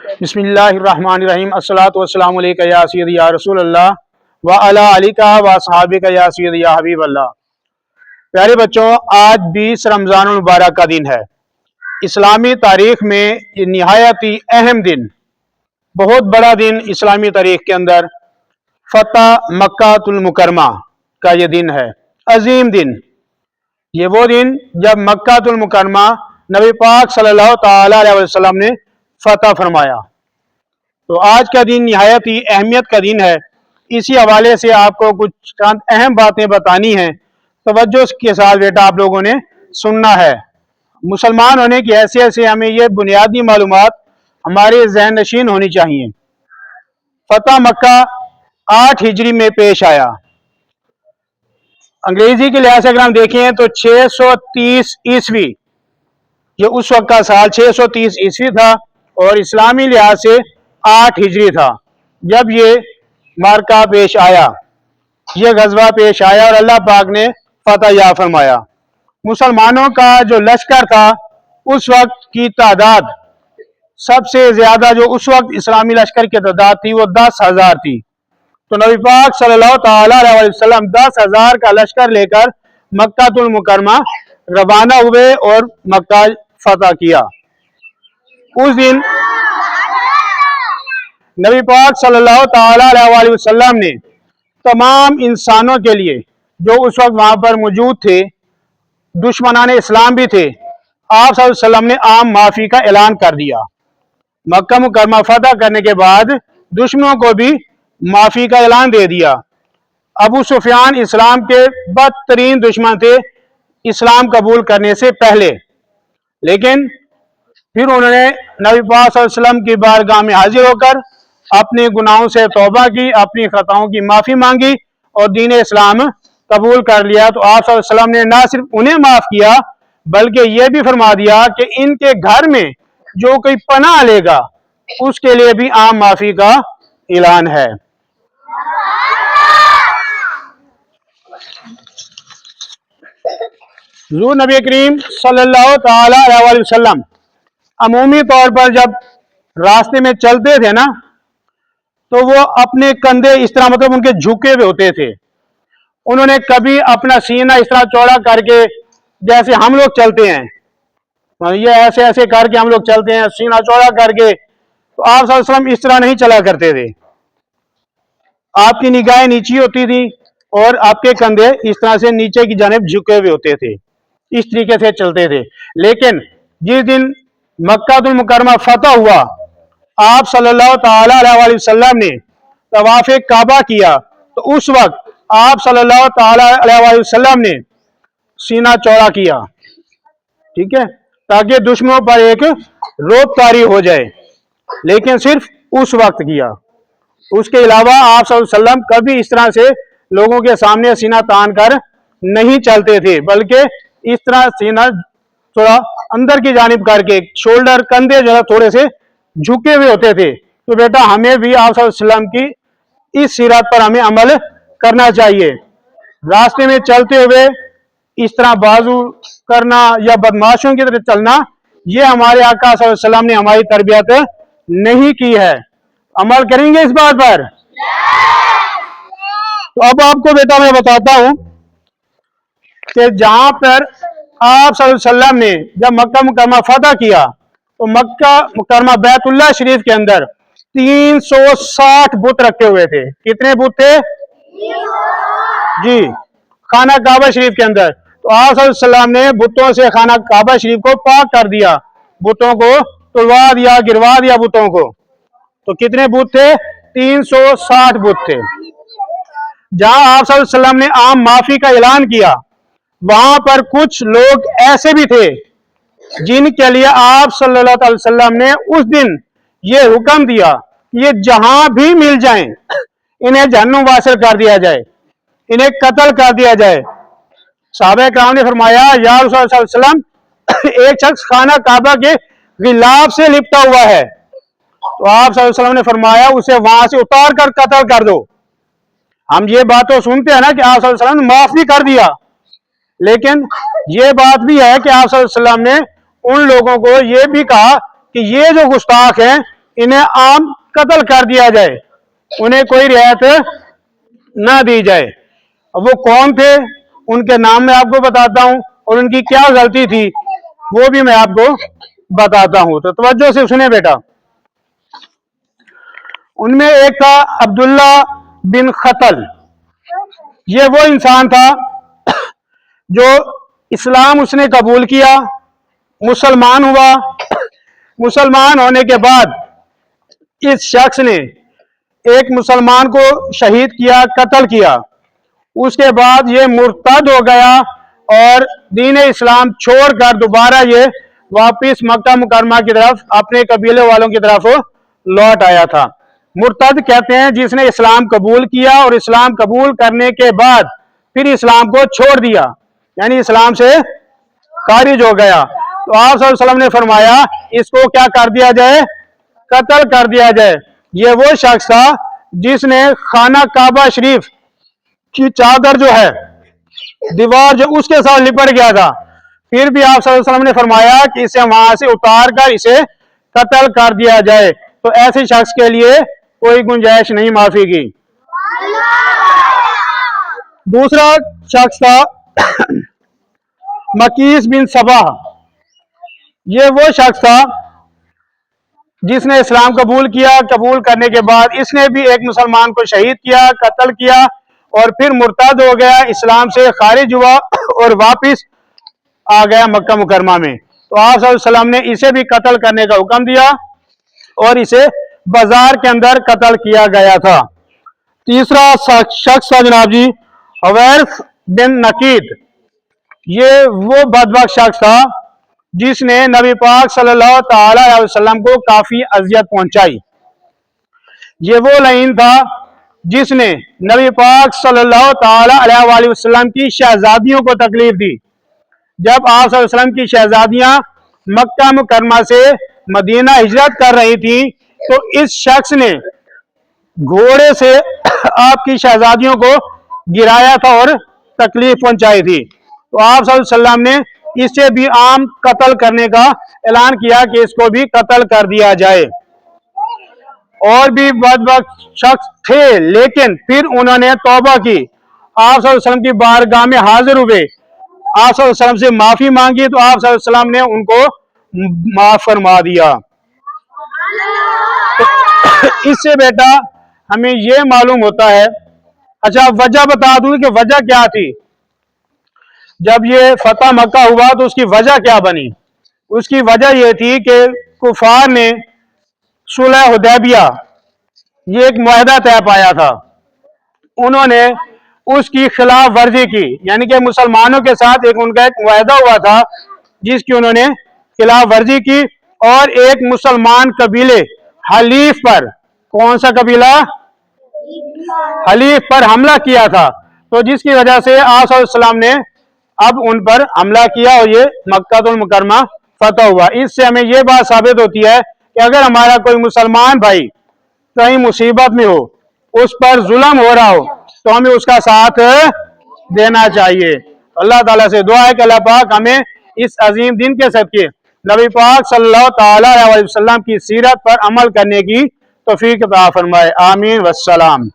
बिस्मिल्लाहिर्रहमानिर्रहीम अस्सलातु वस्सलामु अलैका या सय्यदी या रसूल अल्लाह व अला आलिका व असहाबिका या सय्यदी या हबीब अल्लाह। प्यारे बच्चों, आज 20 रमज़ानुल मुबारक का दिन है। इस्लामी तारीख में ये निहायत ही अहम दिन, बहुत बड़ा दिन इस्लामी तारीख के अंदर फतह मक्कातुल मुकरमा का ये दिन है, अजीम दिन। ये वो दिन जब मक्कातुल मुकरमा नबी पाक सल्लल्लाहु तआला अलैहि वसल्लम ने फतह फरमाया। तो आज का दिन निहायत ही अहमियत का दिन है। इसी हवाले से आपको कुछ चंद अहम बातें बतानी हैं। तवज्जो के साथ बेटा आप लोगों ने सुनना है। मुसलमान होने की हैसियत से हमें ये बुनियादी मालूमात हमारे ज़हन नशीन होनी चाहिए। फतह मक्का 8 हिजरी में पेश आया। अंग्रेजी के लिहाज से अगर हम देखें तो 630 ईस्वी, ये उस वक्त का साल 630 ईस्वी था और इस्लामी लिहाज से 8 हिजरी था जब ये मार्का पेश आया, ये गजवा पेश आया और अल्लाह पाक ने फतह या फरमाया। मुसलमानों का जो लश्कर था उस वक्त की तादाद सबसे ज्यादा, जो उस वक्त इस्लामी लश्कर की तादाद थी वो 10,000 थी। तो नबी पाक सल्लल्लाहु तआला अलैहि वसल्लम 10,000 का लश्कर लेकर मक्कातुल मुकरमा रवाना हुए और मक्का फतह किया। उस दिन नबी पाक सल्लल्लाहु तआला अलैहि वसल्लम ने तमाम इंसानों के लिए जो उस वक्त वहां पर मौजूद थे, दुश्मनाने इस्लाम भी थे, आप सल्लल्लाहु अलैहि वसल्लम ने आम माफी का ऐलान कर दिया। मक्का मुकरमा फतह करने के बाद दुश्मनों को भी माफी का ऐलान दे दिया। अबू सुफियान इस्लाम के बदतरीन दुश्मन थे इस्लाम कबूल करने से पहले, लेकिन फिर उन्होंने नबी पाक सल्लल्लाहु अलैहि वसल्लम की बारगाह में हाजिर होकर अपने गुनाहों से तौबा की, अपनी खताओं की माफी मांगी और दीन इस्लाम कबूल कर लिया। तो आप सल्लल्लाहु अलैहि वसल्लम ने ना सिर्फ उन्हें माफ किया बल्कि यह भी फरमा दिया कि इनके घर में जो कोई पनाह लेगा उसके लिए भी आम माफी का ऐलान है। हुज़ूर नबी करीम सल्लल्लाहु तआला अलैहि वसल्लम अमूमी तौर पर जब रास्ते में चलते थे ना, तो वो अपने कंधे इस तरह, मतलब उनके झुके हुए होते थे। उन्होंने कभी अपना सीना इस तरह चौड़ा करके, जैसे हम लोग चलते हैं, ये ऐसे ऐसे करके हम लोग चलते हैं सीना चौड़ा करके, तो आप सल्लल्लाहु अलैहि वसल्लम इस तरह नहीं चला करते थे। आपकी निगाहें नीची होती थी और आपके कंधे इस तरह से नीचे की जानिब झुके हुए होते थे, इस तरीके से चलते थे। लेकिन जिस दिन मक्कातुल मुकरमा फतह हुआ, आप सल्लल्लाहु तआला अलैहि वसल्लम ने तवाफ़े काबा किया, तो उस वक्त आप सल्लल्लाहु तआला अलैहि वसल्लम ने सीना चौड़ा किया, ठीक है, ताकि दुश्मनों पर एक रोब तारी हो जाए, लेकिन सिर्फ उस वक्त किया। उसके अलावा आप सल्लल्लाहु अलैहि वसल्लम कभी इस तरह से लोगों के सामने सीना तान कर नहीं चलते थे, बल्कि इस तरह सीना थोड़ा अंदर की जानिब करके, शोल्डर, कंधे जो है थोड़े से झुके हुए होते थे। तो बेटा हमें भी आप सल्लल्लाहु अलैहि वसल्लम की इस सीरत पर हमें अमल करना चाहिए। रास्ते में चलते हुए इस तरह बाजू करना या बदमाशों की तरह चलना, ये हमारे आका सल्लल्लाहु अलैहि वसल्लम ने हमारी तरबियत नहीं की है। अमल करेंगे इस बात पर? तो अब आपको बेटा मैं बताता हूं कि जहां पर आप सल्लल्लाहु अलैहि वसल्लम ने जब मक्का मुकरमा फतह किया, तो मक्का मुकरमा बैतुल्लाह शरीफ के अंदर 360 बुत रखे हुए थे। कितने बुत थे जी? खाना काबा शरीफ के अंदर। तो आप सल्लल्लाहु अलैहि वसल्लम ने बुतों से खाना काबा शरीफ को पाक कर दिया, बुतों को तुड़वा दिया, गिरवा दिया बुतों को। तो कितने बुत थे? 360 बुत थे। जहां आप सल्लल्लाहु अलैहि वसल्लम ने आम माफी का ऐलान किया, वहां पर कुछ लोग ऐसे भी थे जिनके लिए आप सल्लल्लाहु अलैहि वसल्लम ने उस दिन ये हुक्म दिया कि ये जहां भी मिल जाएं इन्हें जहन्नुम वासिल कर दिया जाए, इन्हें कत्ल कर दिया जाए। सहाबा किराम ने फरमाया, या रसूल सल्लल्लाहु अलैहि वसल्लम, एक शख्स खाना काबा के गिलाफ से लिपटा हुआ है। तो आप सल्लल्लाहु अलैहि वसल्लम ने फरमाया, उसे वहां से उतार कर कत्ल कर दो। हम ये बात तो सुनते हैं ना कि आप सल्लल्लाहु अलैहि वसल्लम ने माफ भी कर दिया, लेकिन ये बात भी है कि आप सल्लल्लाहु अलैहि वसल्लम ने उन लोगों को ये भी कहा कि ये जो गुस्ताख हैं इन्हें आम कत्ल कर दिया जाए, उन्हें कोई रियायत ना दी जाए। अब वो कौन थे, उनके नाम मैं आपको बताता हूं और उनकी क्या गलती थी वो भी मैं आपको बताता हूं। तो तवज्जो से सुने बेटा। उनमें एक था अब्दुल्ला बिन खतल। ये वो इंसान था जो इस्लाम उसने कबूल किया, मुसलमान हुआ। मुसलमान होने के बाद इस शख्स ने एक मुसलमान को शहीद किया, कत्ल किया। उसके बाद ये मुर्तद हो गया और दीन इस्लाम छोड़कर दोबारा ये वापिस मक्का मुकरमा की तरफ अपने कबीले वालों की तरफ लौट आया था। मुर्तद कहते हैं जिसने इस्लाम कबूल किया और इस्लाम कबूल करने के बाद फिर इस्लाम को छोड़ दिया, यानी इस्लाम से खारिज हो गया। तो आप सल्लल्लाहु अलैहि वसल्लम ने फरमाया इसको क्या कर दिया जाए, कत्ल कर दिया जाए। ये वो शख्स था जिसने खाना काबा शरीफ की चादर जो है, दीवार जो उसके साथ लिपट गया था, फिर भी आप सल्लल्लाहु अलैहि वसल्लम ने फरमाया कि इसे वहां से उतार कर इसे कत्ल कर दिया जाए। तो ऐसे शख्स के लिए कोई गुंजाइश नहीं माफी की। दूसरा शख्स था मकीस बिन सबा। ये वो शख्स था जिसने इस्लाम कबूल किया, कबूल करने के बाद इसने भी एक मुसलमान को शहीद किया, कत्ल किया और फिर मुर्तद हो गया, इस्लाम से खारिज हुआ और वापिस आ गया मक्का मुकरमा में। तो आप सल्लल्लाहु अलैहि वसल्लम ने इसे भी कत्ल करने का हुक्म दिया और इसे बाजार के अंदर कत्ल किया गया था। तीसरा शख्स था जनाब जी अवैर्फ बिन नकीद। ये वो बदबख्त शख्स था जिसने नबी पाक सल्लल्लाहु अलैहि वसल्लम को काफी अजियत पहुंचाई। ये वो लाइन था जिसने नबी पाक सल्लल्लाहु अलैहि वसल्लम की शहजादियों को तकलीफ दी। जब आप सल्लल्लाहु अलैहि वसल्लम की शहजादियां मक्का मुकरमा से मदीना हिजरत कर रही थी तो इस शख्स ने घोड़े से आपकी शहजादियों को गिराया था और तकलीफ पहुंचाई थी। तो आप सल्लल्लाहु अलैहि वसल्लम ने इसे भी आम कत्ल करने का ऐलान किया कि इसको भी कत्ल कर दिया जाए। और भी बदबख्त शख्स थे लेकिन फिर उन्होंने तौबा की, आप सल्लल्लाहु अलैहि वसल्लम की बारगाह में हाजिर हुए, आप सल्लल्लाहु अलैहि वसल्लम से माफी मांगी तो आप सल्लल्लाहु अलैहि वसल्लम ने उनको माफ फरमा दिया। तो इससे बेटा हमें यह मालूम होता है। अच्छा वजह बता दूं कि वजह क्या थी। जब ये फतह मक्का हुआ तो उसकी वजह क्या बनी। उसकी वजह यह थी कि कुफार ने सुलह हुदैबिया ये एक मुआहदा तय पाया था, उन्होंने उसकी खिलाफ वर्जी की, यानी कि मुसलमानों के साथ एक उनका एक मुआहदा हुआ था जिसकी उन्होंने खिलाफ वर्जी की और एक मुसलमान कबीले हलीफ पर, कौन सा कबीला, हलीफ पर हमला किया था। तो जिसकी वजह से आप सल्लल्लाहु अलैहि वसल्लम ने अब उन पर हमला किया और ये मक्कातुल मुकरमा फतह हुआ। इससे हमें ये बात साबित होती है कि अगर हमारा कोई मुसलमान भाई कहीं मुसीबत में हो, उस पर जुल्म हो रहा हो, तो हमें उसका साथ देना चाहिए। अल्लाह ताला से दुआ है कि अल्लाह पाक हमें इस अजीम दिन के सदके नबी पाक सल्लल्लाहु अलैहि वसल्लम की सीरत पर अमल करने की तौफीक अता फरमाए। आमीन वस्सलाम।